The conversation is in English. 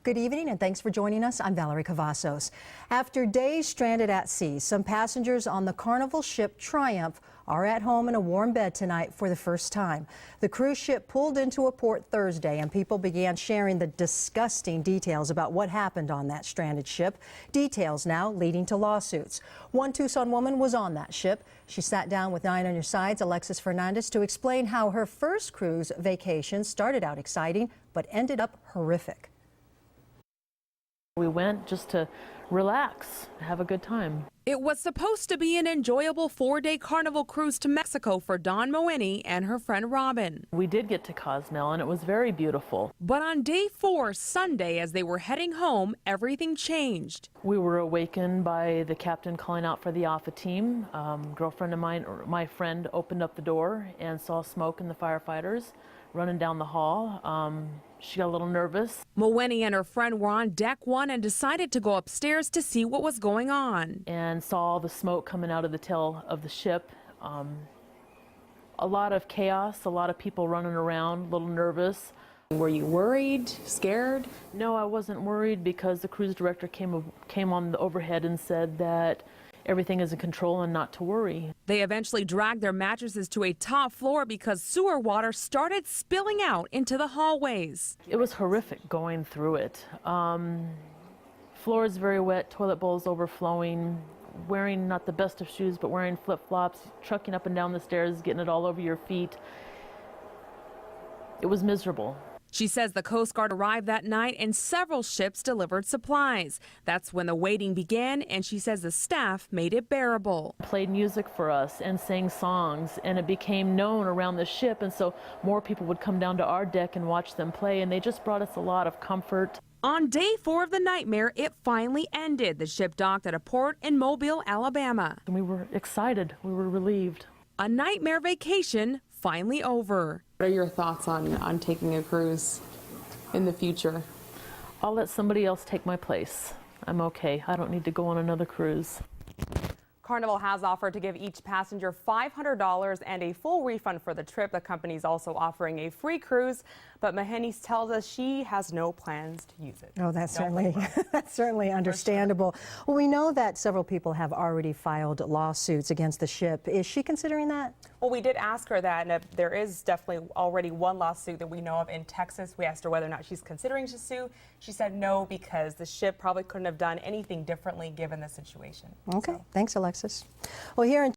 Good evening and thanks for joining us. I'm Valerie Cavazos. After days stranded at sea, some passengers on the Carnival ship Triumph are at home in a warm bed tonight for the first time. The cruise ship pulled into a port Thursday and people began sharing the disgusting details about what happened on that stranded ship. Details now leading to lawsuits. One Tucson woman was on that ship. She sat down with 9 on Your Side's Alexis Fernandez to explain how her first cruise vacation started out exciting but ended up horrific. We went just to relax, have a good time. It was supposed to be an enjoyable 4-day Carnival cruise to Mexico for Dawn Moeni and her friend Robin. We did get to Cozumel and it was very beautiful. But on day 4, Sunday, as they were heading home, everything changed. We were awakened by the captain calling out for the AFA team. Girlfriend of mine, or my friend, opened up the door and saw smoke and the firefighters running down the hall. She got a little nervous. Moeni and her friend were on deck 1 and decided to go upstairs to see what was going on. And saw all the smoke coming out of the tail of the ship. A lot of chaos, a lot of people running around, a little nervous. Were you worried, scared? No, I wasn't worried because the cruise director came on the overhead and said that everything is in control and not to worry. They eventually dragged their mattresses to a top floor because sewer water started spilling out into the hallways. It was horrific going through it. Floor is very wet, toilet bowls overflowing, wearing not the best of shoes, but wearing flip-flops, trucking up and down the stairs, getting it all over your feet. It was miserable. She says the Coast Guard arrived that night and several ships delivered supplies. That's when the waiting began, and she says the staff made it bearable. Played music for us and sang songs, and it became known around the ship, and so more people would come down to our deck and watch them play, and they just brought us a lot of comfort. On day 4 of the nightmare, it finally ended. The ship docked at a port in Mobile, Alabama. And we were excited. We were relieved. A nightmare vacation finally over. What are your thoughts on taking a cruise in the future? I'll let somebody else take my place. I'm okay. I don't need to go on another cruise. Carnival has offered to give each passenger $500 and a full refund for the trip. The company is also offering a free cruise, but Maheny tells us she has no plans to use it. Oh, that's certainly understandable. Sure. Well, we know that several people have already filed lawsuits against the ship. Is she considering that? Well, we did ask her that, and there is definitely already one lawsuit that we know of in Texas. We asked her whether or not she's considering to sue. She said no, because the ship probably couldn't have done anything differently given the situation. Okay, thanks, Alexis. Well, here in